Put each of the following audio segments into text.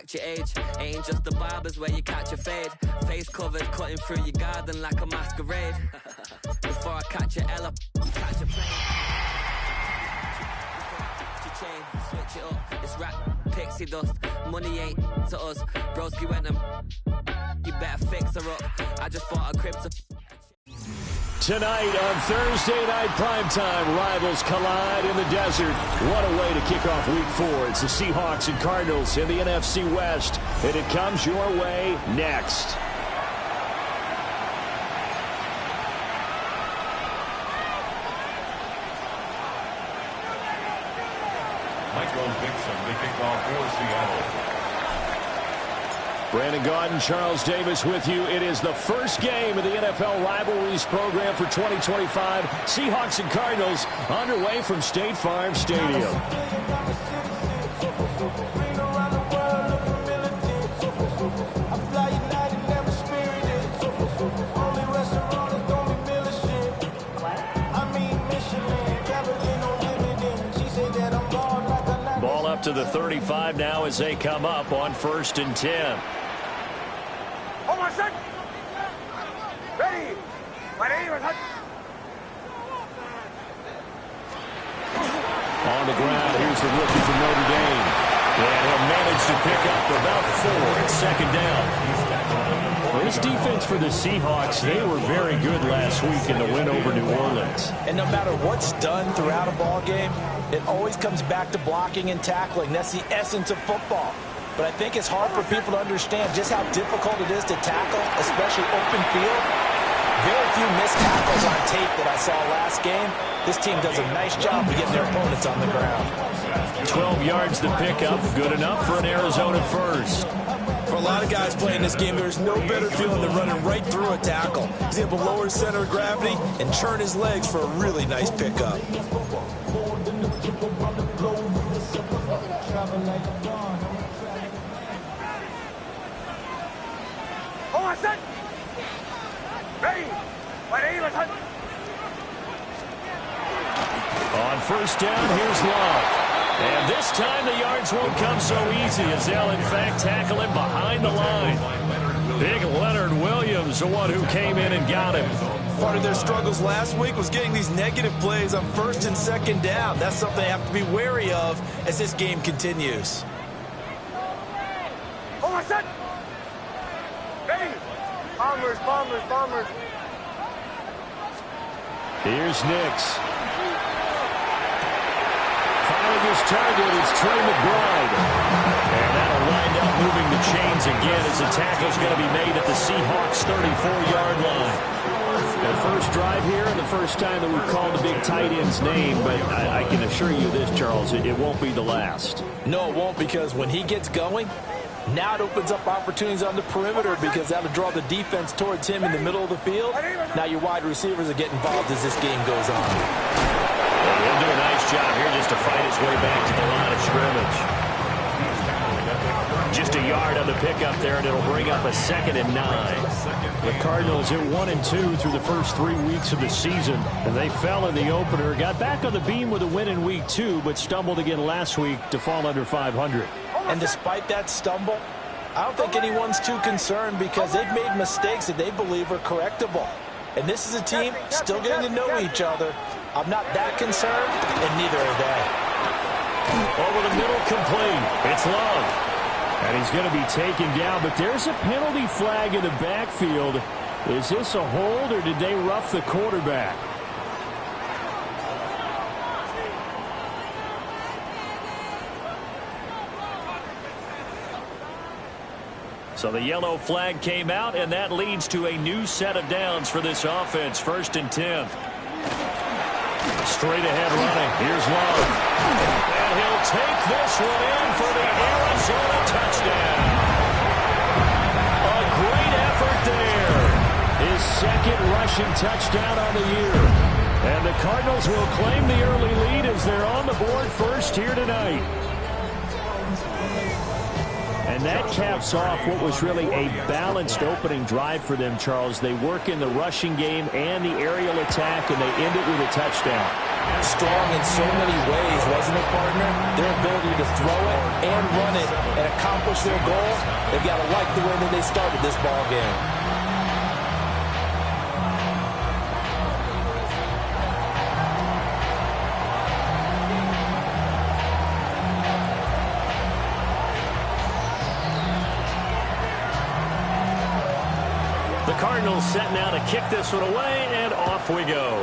catch your age. Ain't just the barbers where you catch a fade. Face covered, cutting through your garden like a masquerade. Before I catch your Ella, catch a plane. Chain, switch it up, it's rap, pixie dust. Money ain't to us. Broski went and you better fix her up. I just bought a crib to. Tonight on Thursday Night Primetime, rivals collide in the desert. What a way to kick off Week 4. It's the Seahawks and Cardinals in the NFC West, and it comes your way next. Michael Dixon, the kickoff for Seattle. Brandon Gaudin, Charles Davis with you. It is the first game of the NFL Rivalries program for 2025. Seahawks and Cardinals underway from State Farm Stadium. Ball up to the 35 now as they come up on 1st and 10. Hold on, set. Ready. On the ground, here's the rookie from Notre Dame. And he'll manage to pick up about 4 at 2nd down. This defense for the Seahawks, they were very good last week in the win over New Orleans. And no matter what's done throughout a ball game, it always comes back to blocking and tackling. That's the essence of football. But I think it's hard for people to understand just how difficult it is to tackle, especially open field. Very few missed tackles on tape that I saw last game. This team does a nice job of getting their opponents on the ground. 12 yards to pick up, good enough for an Arizona first. For a lot of guys playing this game, there's no better feeling than running right through a tackle. He's able to lower his center of gravity and churn his legs for a really nice pickup. Hold on, set. Ready. On 1st down, here's Love. And this time the yards won't come so easy as they'll, in fact, tackle him behind the line. Big Leonard Williams, the one who came in and got him. Part of their struggles last week was getting these negative plays on 1st and 2nd down. That's something they have to be wary of as this game continues. Hold on, set. Ready. Bombers. Here's Nix. Finding his target, it's Trey McBride. And that'll wind up moving the chains again as the tackle's going to be made at the Seahawks' 34-yard line. The first drive here and the first time that we've called the big tight end's name, but I can assure you this, Charles, it won't be the last. No, it won't, because when he gets going, now it opens up opportunities on the perimeter because that'll draw the defense towards him in the middle of the field. Now your wide receivers are getting involved as this game goes on. Well, he'll do a nice job here just to fight his way back to the line of scrimmage. Just a yard on the pickup there, and it'll bring up a 2nd and 9. The Cardinals are 1-2 through the first 3 weeks of the season, and they fell in the opener. Got back on the beam with a win in Week 2, but stumbled again last week to fall under 500. And despite that stumble, I don't think anyone's too concerned because they've made mistakes that they believe are correctable. And this is a team still getting to know each other. I'm not that concerned, and neither are they. Over the middle, complete. It's Love. And he's going to be taken down, but there's a penalty flag in the backfield. Is this a hold, or did they rough the quarterback? So the yellow flag came out, and that leads to a new set of downs for this offense. 1st and 10. Straight ahead running. Here's Love. And he'll take this one in for the Arizona touchdown. A great effort there. His 2nd rushing touchdown on the year. And the Cardinals will claim the early lead as they're on the board first here tonight. And that caps off what was really a balanced opening drive for them, Charles. They work in the rushing game and the aerial attack, and they end it with a touchdown. Strong in so many ways, wasn't it, partner? Their ability to throw it and run it and accomplish their goal, they've got to like the way that they started this ball game. The Cardinals set now to kick this one away, and off we go.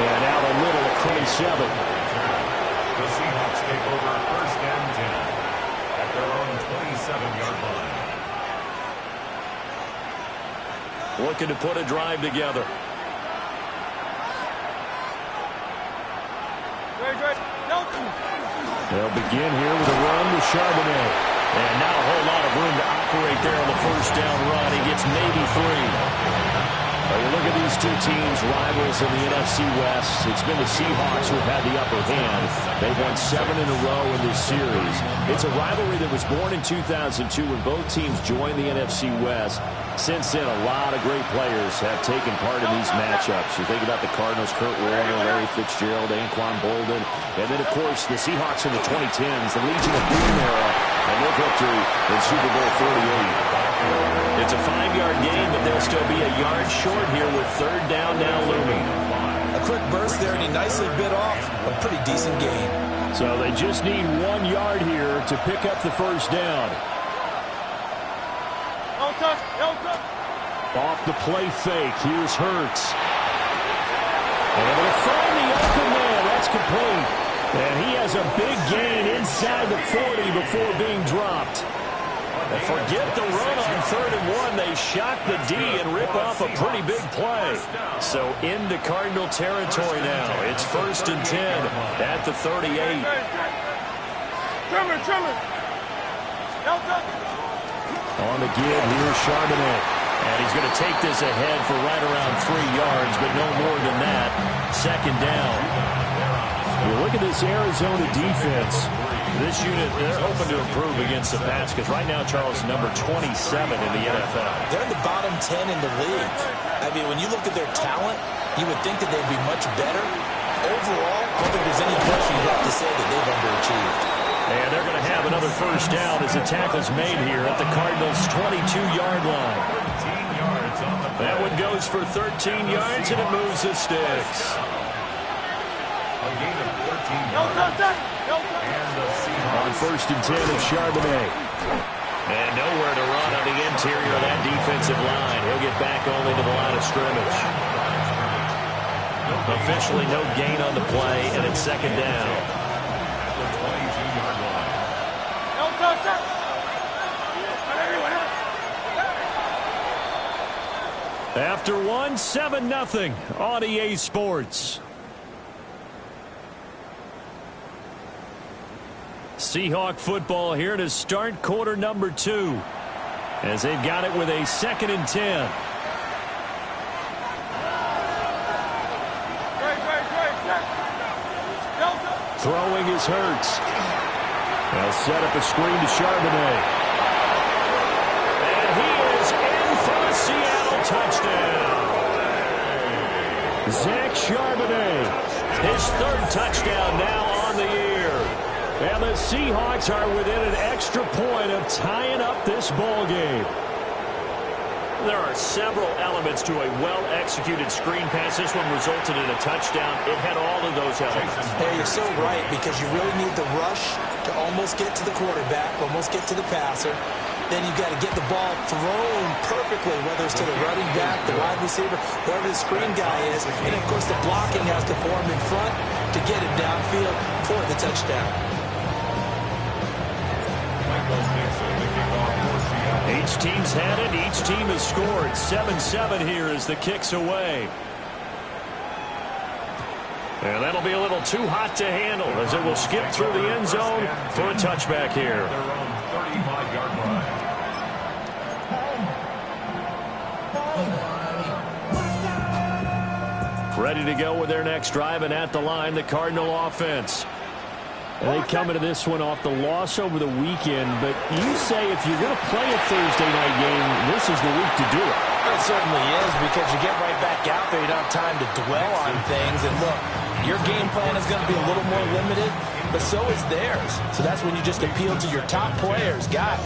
And out a little at 27. The Seahawks take over 1st and 10 at their own 27-yard line. Looking to put a drive together. They'll begin here with a run with Charbonnet. And not a whole lot of room to operate there on the 1st down run. He gets maybe 3. You look at these two teams, rivals in the NFC West. It's been the Seahawks who have had the upper hand. They've won 7 in a row in this series. It's a rivalry that was born in 2002 when both teams joined the NFC West. Since then, a lot of great players have taken part in these matchups. You think about the Cardinals, Kurt Warner, Larry Fitzgerald, Anquan Boldin, and then, of course, the Seahawks in the 2010s, the Legion of Boom era, and their victory in Super Bowl 48. It's a 5-yard gain, but they'll still be a yard short here with 3rd down now looming. A quick burst there, and he nicely bit off a pretty decent gain. So they just need 1 yard here to pick up the 1st down. Don't touch. Don't touch. Off the play fake. Here's Hurts. And they'll find the open man. That's complete. And he has a big gain inside the 40 before being dropped. And forget the run on 3rd and 1. They shock the D and rip off a pretty big play. So into Cardinal territory now. It's 1st and 10 at the 38. Trimmer. Don't touch. On the give, here's Charbonnet. And he's going to take this ahead for right around 3 yards, but no more than that. 2nd down. You look at this Arizona defense. This unit, they're hoping to improve against the pass because right now, Charles, number 27 in the NFL. They're in the bottom 10 in the league. I mean, when you look at their talent, you would think that they'd be much better. Overall, I don't think there's any question you'd have to say that they've underachieved. And they're going to have another 1st down as the tackle's made here at the Cardinals' 22-yard line. That one goes for 13 yards, and it moves the sticks. A gain of 14 yards. On 1st and 10 of Charbonnet. And nowhere to run on the interior of that defensive line. He'll get back only to the line of scrimmage. Officially no gain on the play, and it's 2nd down. After 1, 7-0 on EA Sports. Seahawk football here to start quarter number 2 as they've got it with a 2nd and 10. Throwing is Hurts. They'll set up a screen to Charbonnet. And he is in for a Seattle touchdown. Zach Charbonnet, his 3rd touchdown now on the year. And the Seahawks are within an extra point of tying up this ball game. There are several elements to a well-executed screen pass. This one resulted in a touchdown. It had all of those elements. Hey, you're so right, because you really need the rush to almost get to the quarterback, almost get to the passer. Then you've got to get the ball thrown perfectly, whether it's to the running back, the wide receiver, whoever the screen guy is. And, of course, the blocking has to form in front to get him downfield for the touchdown. Each team's had it. Each team has scored. 7-7 here as the kick's away. And that'll be a little too hot to handle as it will skip through the end zone for a touchback here. Their own 35-yard line. Ready to go with their next drive, and at the line, the Cardinal offense. And they come into this one off the loss over the weekend, but you say if you're going to play a Thursday night game, this is the week to do it. It certainly is, because you get right back out there. You don't have time to dwell on things. And look, your game plan is going to be a little more limited, but so is theirs. So that's when you just appeal to your top players. Guys,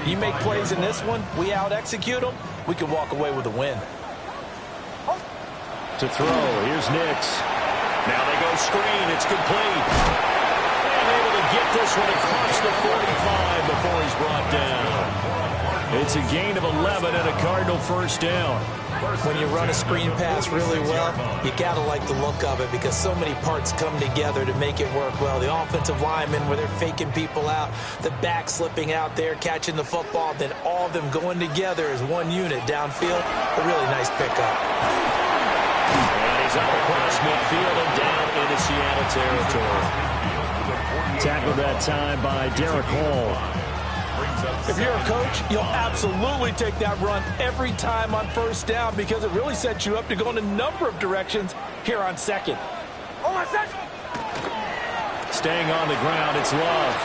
you make plays in this one, we out-execute them, we can walk away with a win. To throw, here's Nix. Now they go screen, it's complete. And able to get this one across the 45 before he's brought down. It's a gain of 11 and a Cardinal first down. When you run a screen pass really well, you got to like the look of it, because so many parts come together to make it work well. The offensive linemen, where they're faking people out, the back slipping out there, catching the football, then all of them going together as one unit downfield. A really nice pickup. And he's up across midfield and down into Seattle territory. Tackled that time by Derek Hall. If you're a coach, you'll absolutely take that run every time on first down, because it really sets you up to go in a number of directions here on second. Staying on the ground, it's Love.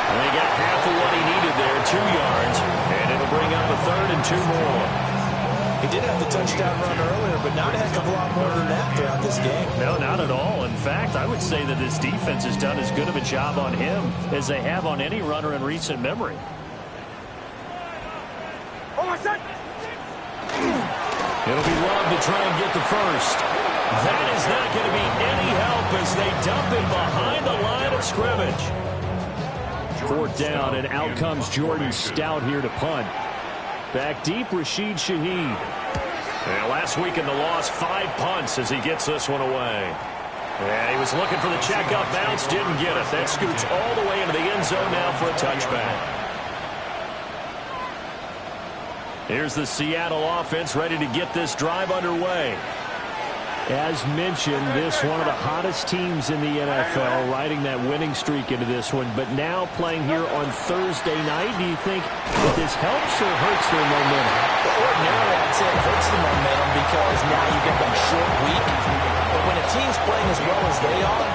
And they got half of what he needed there, 2 yards, and it'll bring up a 3rd and 2 more. He did have the touchdown run earlier, but not a heck of a lot more than that throughout this game. No, not at all. In fact, I would say that this defense has done as good of a job on him as they have on any runner in recent memory. It'll be Love to try and get the first. That is not going to be any help as they dump it behind the line of scrimmage. 4th down, and out comes Jordan Stout here to punt. Back deep, Rashid Shaheed. And last week in the loss, 5 punts as he gets this one away. And he was looking for the checkup bounce, didn't get it. That scoots all the way into the end zone now for a touchback. Here's the Seattle offense ready to get this drive underway. As mentioned, this one of the hottest teams in the NFL, riding that winning streak into this one, but now playing here on Thursday night. Do you think that this helps or hurts their momentum? Ordinarily, I'd say it hurts the momentum, because now you get that short week. But when a team's playing as well as they are,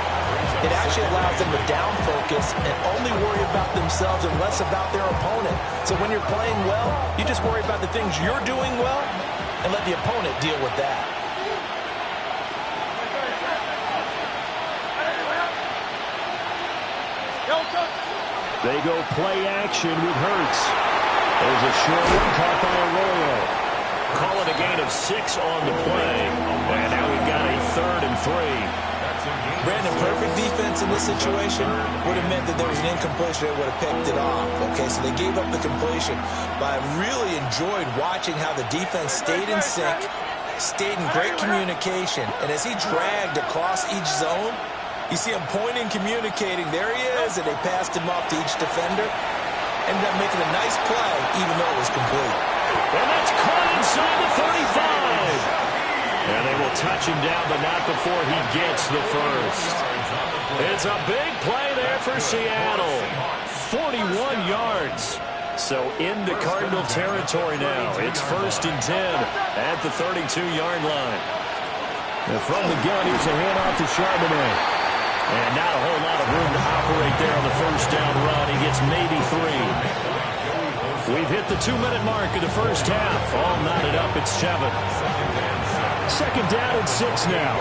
it actually allows them to down focus and only worry about themselves and less about their opponent. So when you're playing well, you just worry about the things you're doing well and let the opponent deal with that. They go play action with Hurts. There's a short one caught by Arroyo. Call it a gain of 6 on the play. And now we've got a 3rd and 3. Brandon, perfect defense in this situation would have meant that there was an incompletion. They would have picked it off. Okay, so they gave up the completion. But I really enjoyed watching how the defense stayed in sync, stayed in great communication. And as he dragged across each zone, you see him pointing, communicating. There he is, and they passed him off to each defender. Ended up making a nice play, even though it was complete. And that's caught inside the 35. And they will touch him down, but not before he gets the first. It's a big play there for Seattle. 41 yards. So into Cardinal territory now. It's 1st and 10 at the 32-yard line. And from the gun, here's a handoff to Charbonnet. And not a whole lot of room to operate there on the first down run. He gets maybe 3. We've hit the 2-minute mark of the first half. All knotted up at 7. 2nd down and 6 now.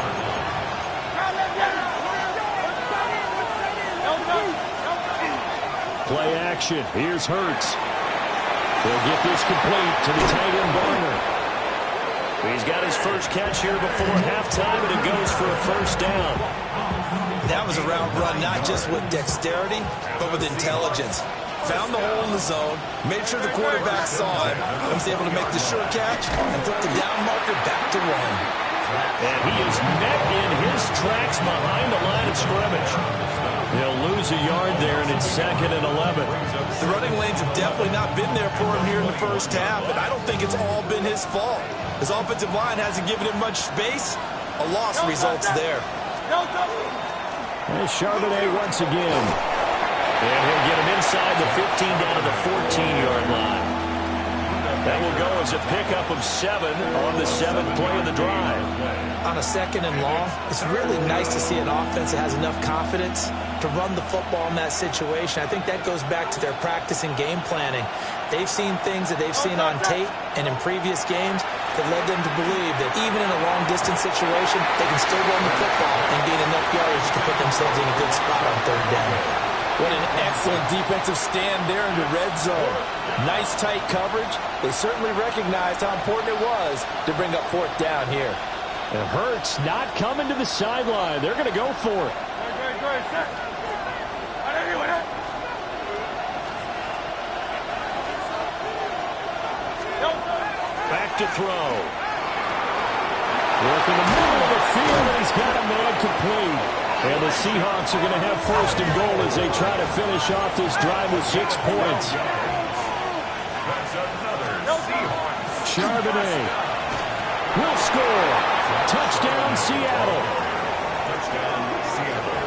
Play action. Here's Hurts. They'll get this complete to the tight end Barner. He's got his first catch here before halftime, and it goes for a first down. That was a route run, not just with dexterity, but with intelligence. Found the hole in the zone, made sure the quarterback saw it, and was able to make the sure catch and put the down marker back to 1. And he is met in his tracks behind the line of scrimmage. They'll lose a yard there, and it's 2nd and 11. The running lanes have definitely not been there for him here in the first half, and I don't think it's all been his fault. His offensive line hasn't given him much space. A loss results there. And Charbonnet once again. And he'll get him inside the 15 down to the 14-yard line. That will go is a pickup of 7 on the 7th play of the drive. On a 2nd and long, it's really nice to see an offense that has enough confidence to run the football in that situation. I think that goes back to their practice and game planning. They've seen things that they've seen on tape and in previous games that led them to believe that even in a long-distance situation, they can still run the football and gain enough yardage to put themselves in a good spot on 3rd down. What an excellent defensive stand there in the red zone. Nice tight coverage. They certainly recognized how important it was to bring up 4th down here. And Hurts not coming to the sideline. They're going to go for it. Back to throw. Work in the middle of the field, and he's got a man complete. And the Seahawks are going to have 1st and goal as they try to finish off this drive with 6 points. Charbonnet will score. Touchdown, Seattle. Touchdown, Seattle.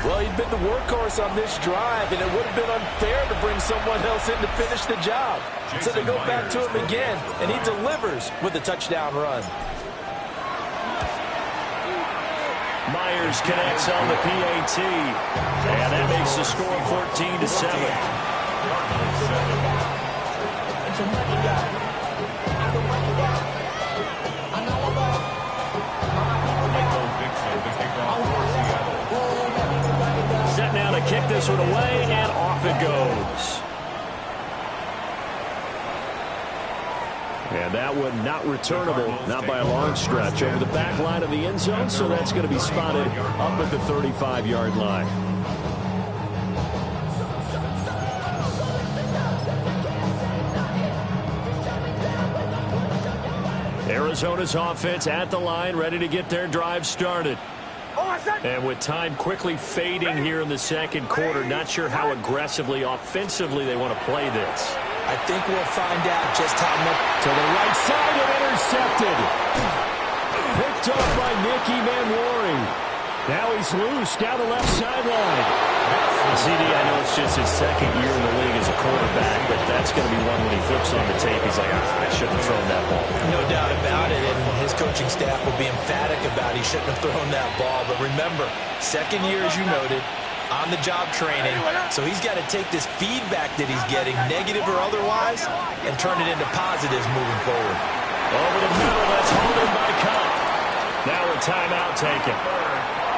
Well, he'd been the workhorse on this drive, and it would have been unfair to bring someone else in to finish the job. So they go back to him again, and he delivers with a touchdown run. Myers connects on the PAT. And that makes the score 14-7. Set now to kick this one away, and off it goes. And that one not returnable, not by a long stretch, over the back line of the end zone, so that's going to be spotted up at the 35-yard line. Arizona's offense at the line, ready to get their drive started. And with time quickly fading here in the 2nd quarter, not sure how aggressively, offensively they want to play this. I think we'll find out just how much. To the right side and intercepted. Picked up by Nicky Manwari. Now he's loose down the left sideline. CD, I know it's just his 2nd year in the league as a quarterback, but that's going to be one when he flips on the tape. He's like, I shouldn't have thrown that ball. No doubt about it, and his coaching staff will be emphatic about he shouldn't have thrown that ball. But remember, 2nd year, as you noted, on-the-job training, so he's got to take this feedback that he's getting, negative or otherwise, and turn it into positives moving forward. Over the middle, that's hauled in by Cup. Now a timeout taken.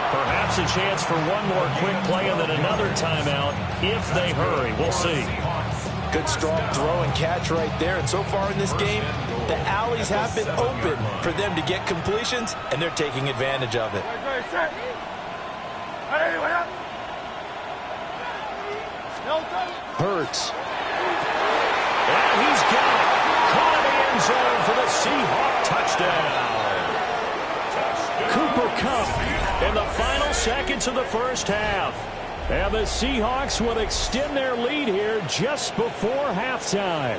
Perhaps a chance for one more quick play and then another timeout if they hurry. We'll see. Good strong throw and catch right there. And so far in this game, the alleys have been open for them to get completions, and they're taking advantage of it. Hurts. And he's got it. Caught in the end zone for the Seahawk touchdown. Cooper Kupp in the final seconds of the 1st half. And the Seahawks will extend their lead here just before halftime.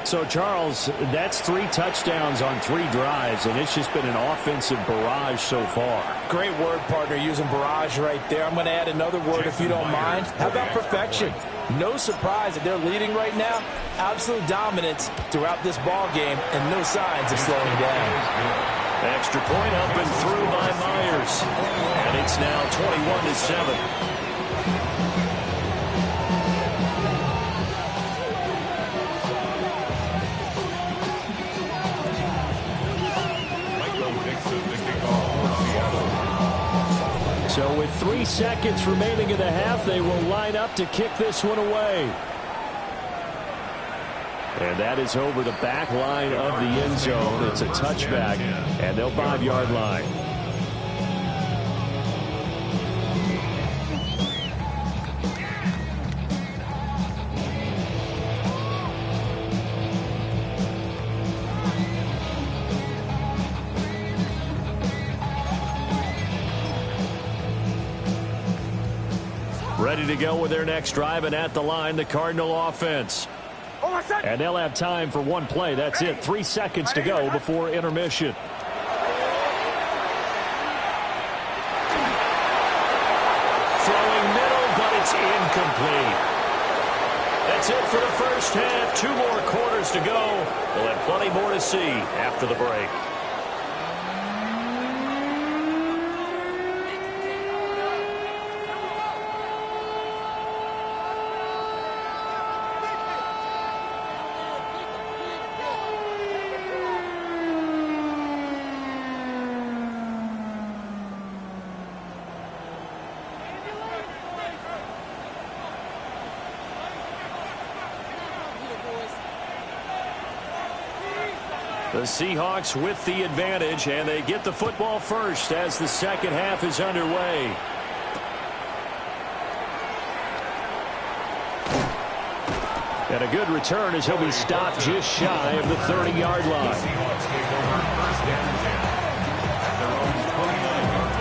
So, Charles, that's 3 touchdowns on 3 drives, and it's just been an offensive barrage so far. Great word, partner, using barrage right there. I'm going to add another word if you don't mind. How about perfection? No surprise that they're leading right now. Absolute dominance throughout this ball game, and no signs of slowing down. Extra point up and through by Myers. And it's now 21-7. So with 3 seconds remaining in the half, they will line up to kick this one away. And that is over the back line of the end zone. It's a touchback, and they'll 5-yard line. Ready to go with their next drive, and at the line, the Cardinal offense. And they'll have time for one play. That's it. 3 seconds to go before intermission. Throwing middle, but it's incomplete. That's it for the first half. 2 more quarters to go. We'll have plenty more to see after the break. The Seahawks with the advantage, and they get the football first as the second half is underway. And a good return as he'll be stopped just shy of the 30-yard line. The Seahawks take over first and 10 at their own 29-yard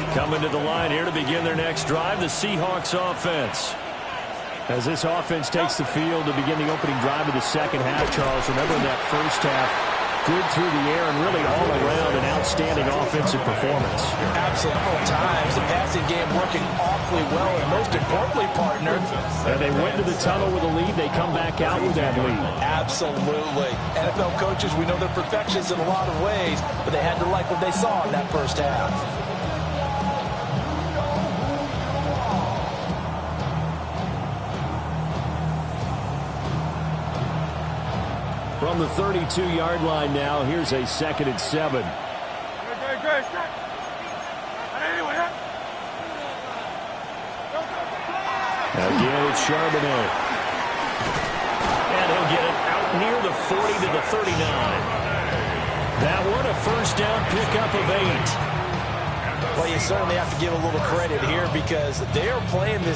line. Coming to the line here to begin their next drive, the Seahawks offense. As this offense takes the field to begin the opening drive of the second half, Charles, remember in that first half, good through the air and really all around an outstanding offensive performance. Absolutely. Times the passing game working awfully well, and most importantly, partner. And they went to the tunnel with a lead. They come back out with that lead. Absolutely. NFL coaches, we know they're perfectionists in a lot of ways, but they had to like what they saw in that first half. From the 32-yard line now, here's a 2nd and 7. Again, it's Charbonnet. And he'll get it out near the 40 to the 39. That one a first down pickup of 8. Well, you certainly have to give a little credit here because they are playing this